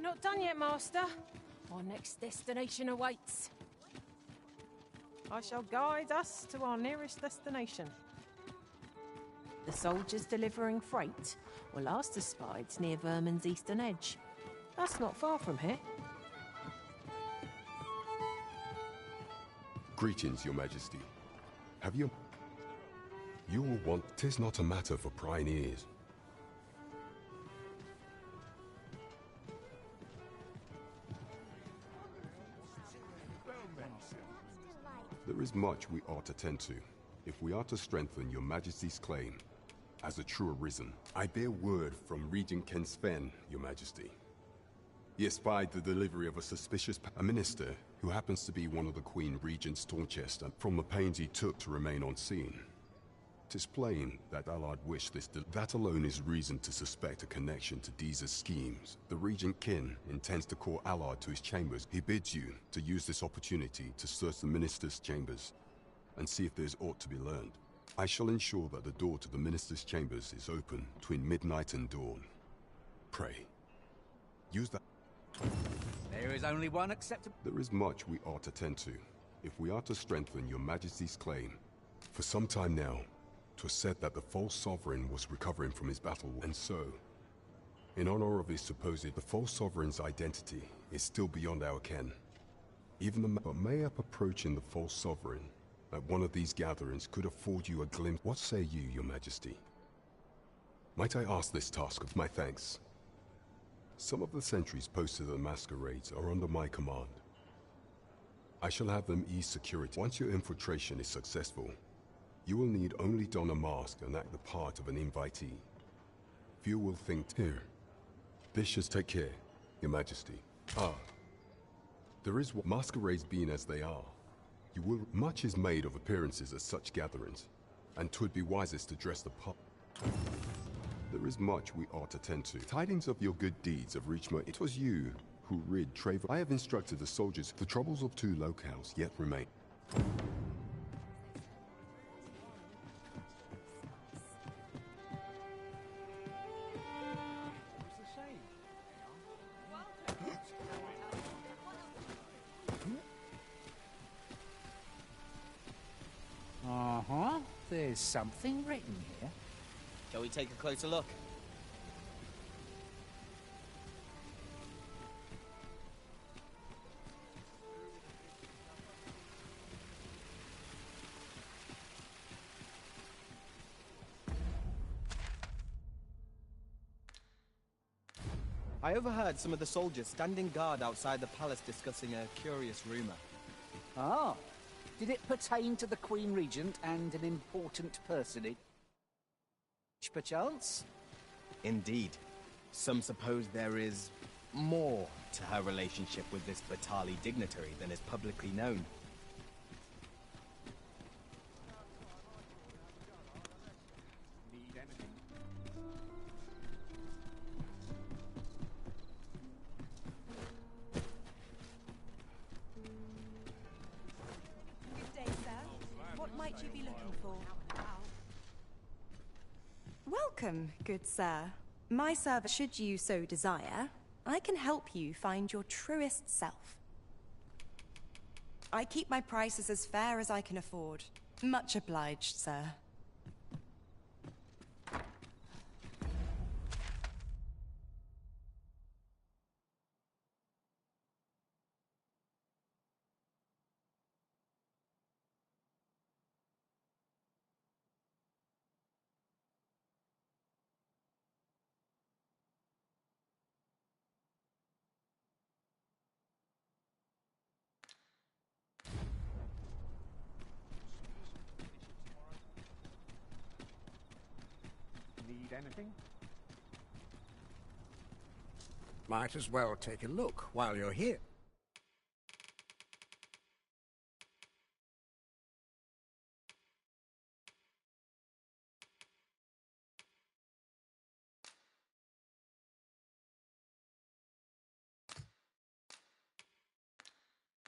not done yet, Master. Our next destination awaits. I shall guide us to our nearest destination. The soldiers delivering freight were last espied near Vermin's eastern edge. That's not far from here. Greetings, Your Majesty. Have you... You will want... 'Tis not a matter for prying ears. There is much we ought to tend to, if we are to strengthen Your Majesty's claim as a true arisen. I bear word from Regent Ken Sven, Your Majesty. He espied the delivery of a suspicious a minister who happens to be one of the Queen Regent's Torchester from the pains he took to remain on scene. 'Tis plain that Allard wished this. That alone is reason to suspect a connection to Deeza's schemes. The Regent Kin intends to call Allard to his chambers. He bids you to use this opportunity to search the minister's chambers and see if there's aught to be learned. I shall ensure that the door to the minister's chambers is open between midnight and dawn. Pray, use that. There is only one acceptable... There is much we ought to tend to, if we are to strengthen Your Majesty's claim. For some time now, 'twas said that the false sovereign was recovering from his battle, and so, in honor of his supposed, the false sovereign's identity is still beyond our ken. Even the but mayhap approaching the false sovereign at one of these gatherings could afford you a glimpse. What say you, Your Majesty? Might I ask this task of my thanks? Some of the sentries posted at the masquerades are under my command. I shall have them ease security. Once your infiltration is successful, you will need only don a mask and act the part of an invitee. Few will think, here, this should take care, Your Majesty. Ah, there is what masquerades being as they are. You will, much is made of appearances at such gatherings, and 'twould be wisest to dress the part. There is much we ought to tend to. Tidings of your good deeds have reached me. It was you who rid Traver. I have instructed the soldiers. The troubles of 2 locales yet remain. Uh-huh. There's something written here. Shall we take a closer look? I overheard some of the soldiers standing guard outside the palace discussing a curious rumor. Ah. Did it pertain to the Queen Regent and an important personage, perchance? Indeed. Some suppose there is more to her relationship with this Batali dignitary than is publicly known. Welcome, good sir. My service, should you so desire, I can help you find your truest self. I keep my prices as fair as I can afford. Much obliged, sir. Anything? Might as well take a look while you're here.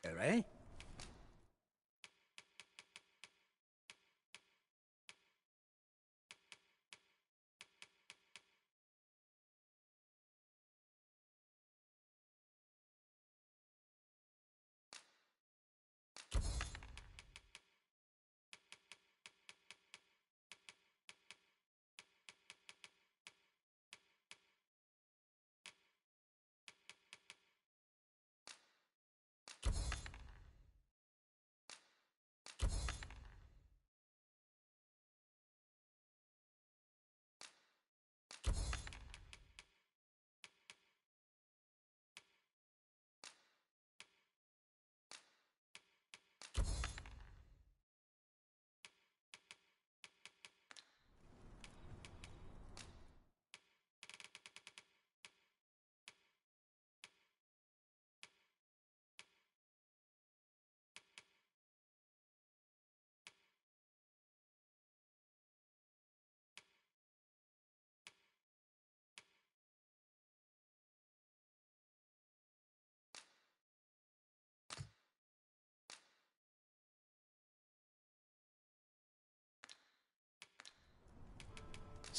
Eh?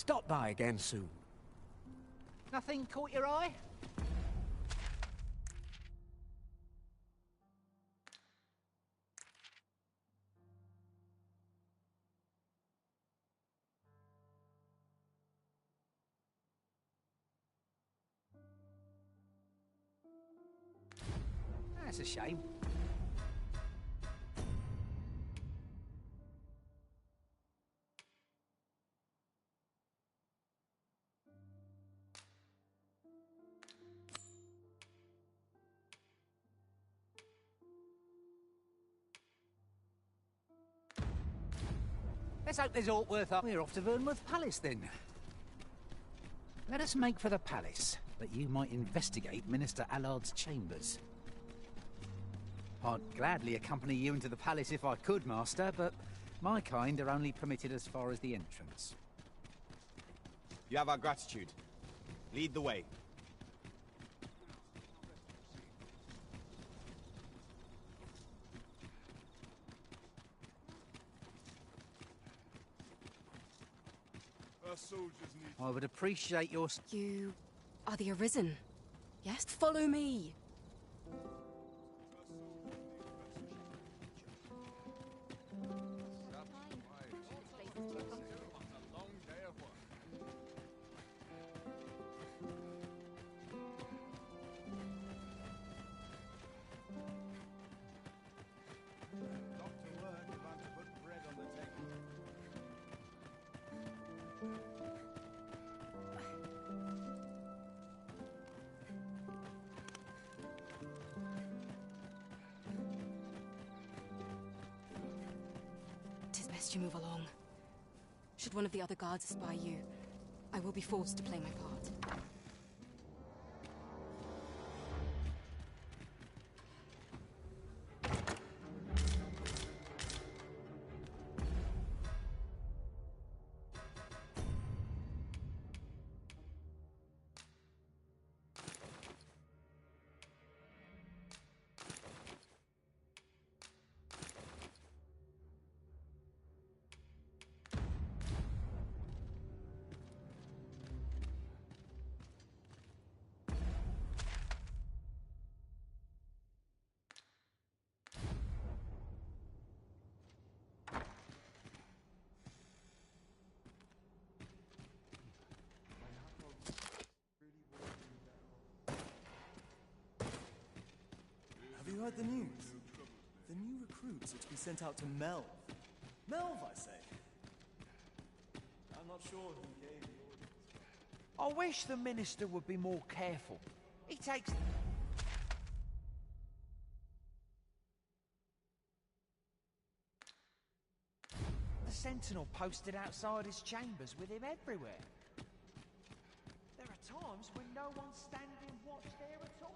stop by again soon. Nothing caught your eye? That's a shame. Let's hope there's aught worth up. We're off to Vernworth Palace then. Let us make for the palace, that you might investigate Minister Allard's chambers. I'd gladly accompany you into the palace if I could, Master, but my kind are only permitted as far as the entrance. You have our gratitude. Lead the way. I would appreciate your... You are the Arisen. Yes? Follow me. Tis best you move along. Should one of the other guards espy you, I will be forced to play my part. Have you heard the news? The new recruits are to be sent out to Melv. Melv, I say. I'm not sure who gave the orders. I wish the Minister would be more careful. He takes... the sentinel posted outside his chambers with him everywhere. There are times when no one's standing watch there at all.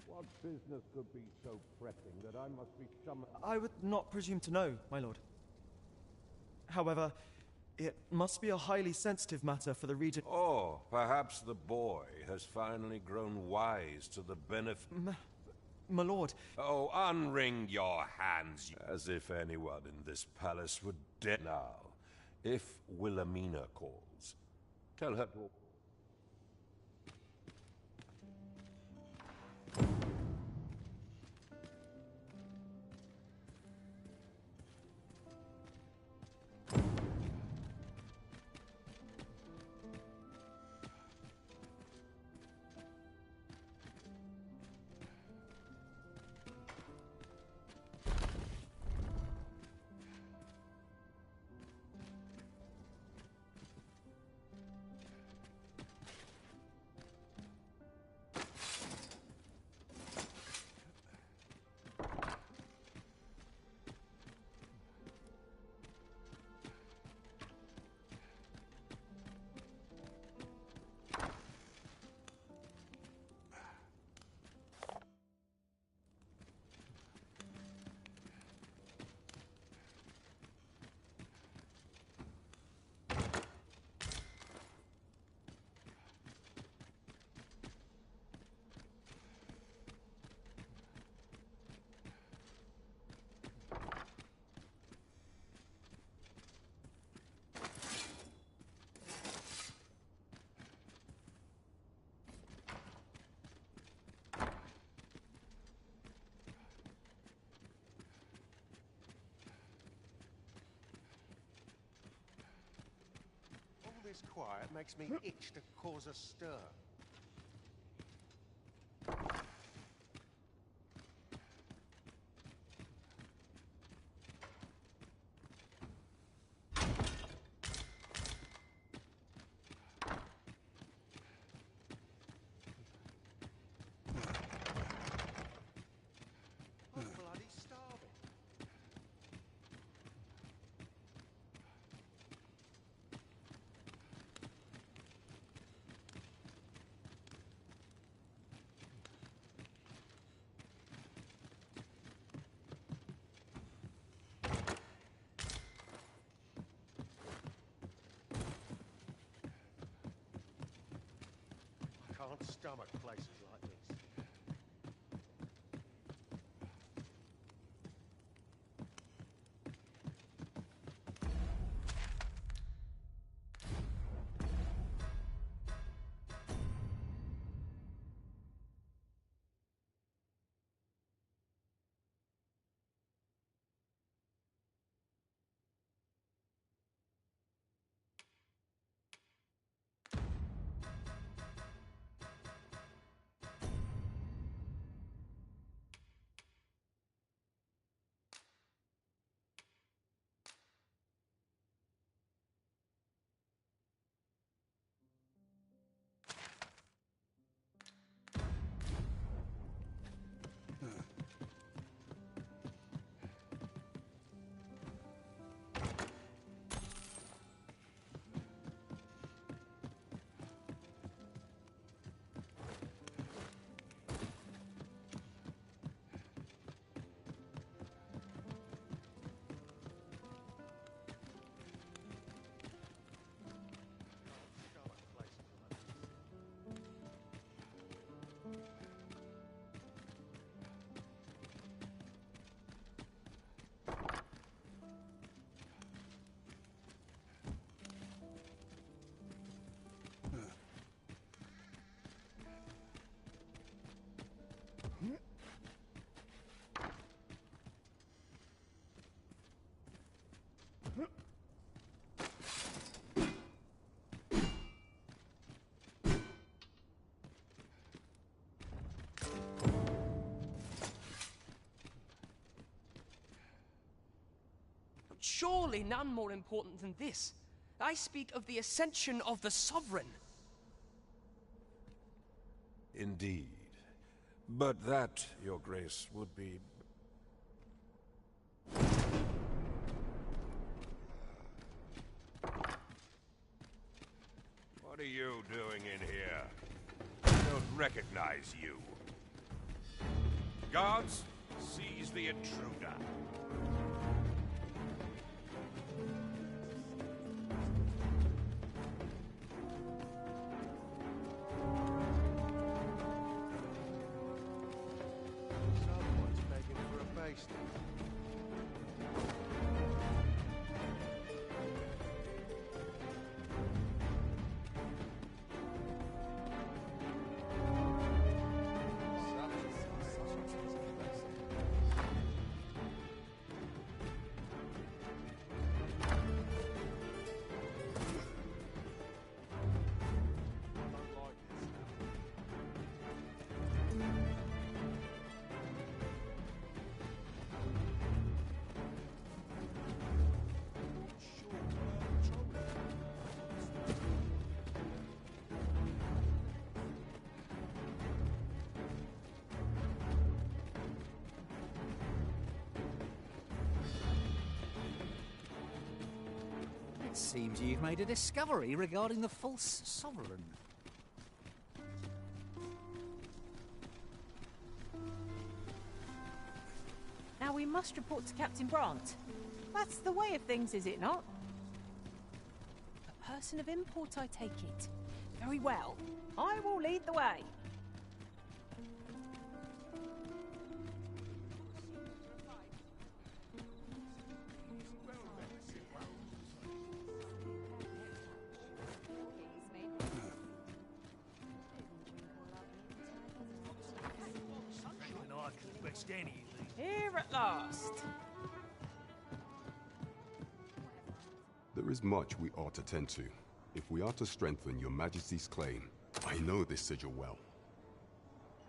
What business could be so pressing that I must be summoned? I would not presume to know, my lord. However, it must be a highly sensitive matter for the regent. Oh, perhaps the boy has finally grown wise to the benefit... My lord. Oh, unwring your hands, as if anyone in this palace would dare. Now, if Wilhelmina calls, tell her to... this quiet makes me itch to cause a stir. I'm bloody starving. I can't stomach places like this. Surely none more important than this. I speak of the ascension of the Sovereign. Indeed. But that, Your Grace, would be... What are you doing in here? I don't recognize you. Guards, seize the intruder. Someone's begging for a basting. It seems you've made a discovery regarding the false sovereign. Now we must report to Captain Brandt. That's the way of things, is it not? A person of import, I take it. Very well. I will lead the way. Here at last. There is much we ought to tend to. If we are to strengthen your majesty's claim, I know this sigil well.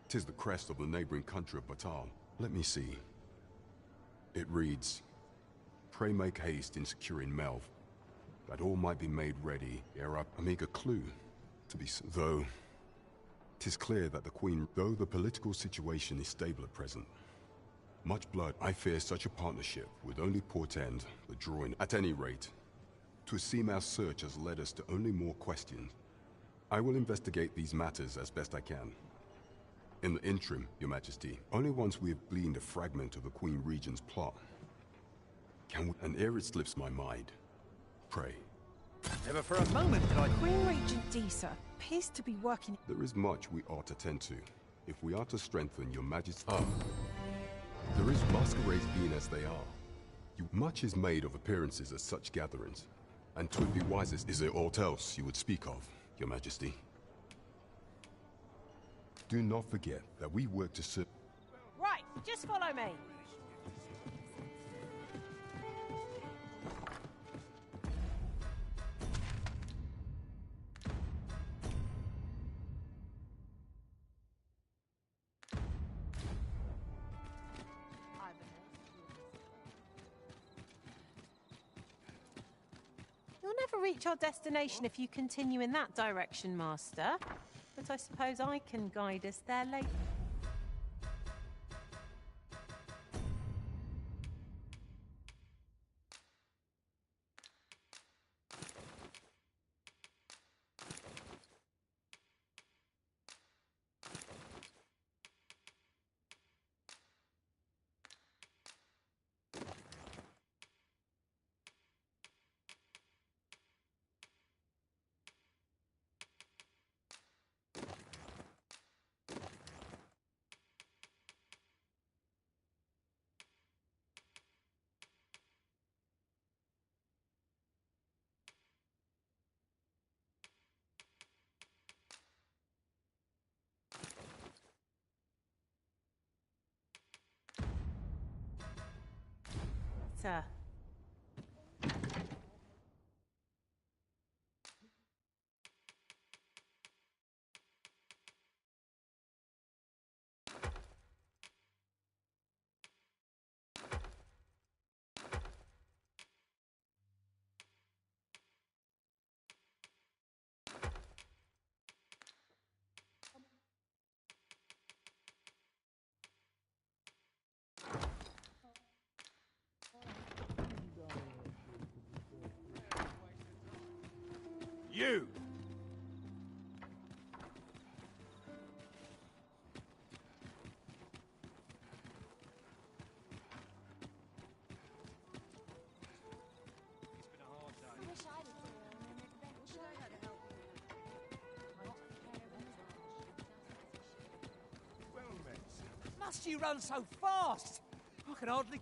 'Tis the crest of the neighboring country of Batal. Let me see. It reads, "Pray make haste in securing Melv, that all might be made ready ere up a meager clue to be though 'tis clear that the Queen, though the political situation is stable at present, much blood, I fear such a partnership would only portend the drawing. At any rate, 'twould seem our search has led us to only more questions. I will investigate these matters as best I can. In the interim, Your Majesty, only once we have gleaned a fragment of the Queen Regent's plot, can we, and ere it slips my mind, pray. Never for a moment did I... Queen Regent Disa appears to be working... There is much we ought to tend to, if we are to strengthen Your Majesty. There is masquerades being as they are. Much is made of appearances at such gatherings, and 'twould be wisest. Is there aught else you would speak of, Your Majesty? Do not forget that we work to serve... Right, just follow me. You'll never reach our destination if you continue in that direction, Master. But I suppose I can guide us there later. Sir. You! Must you run so fast? I can hardly...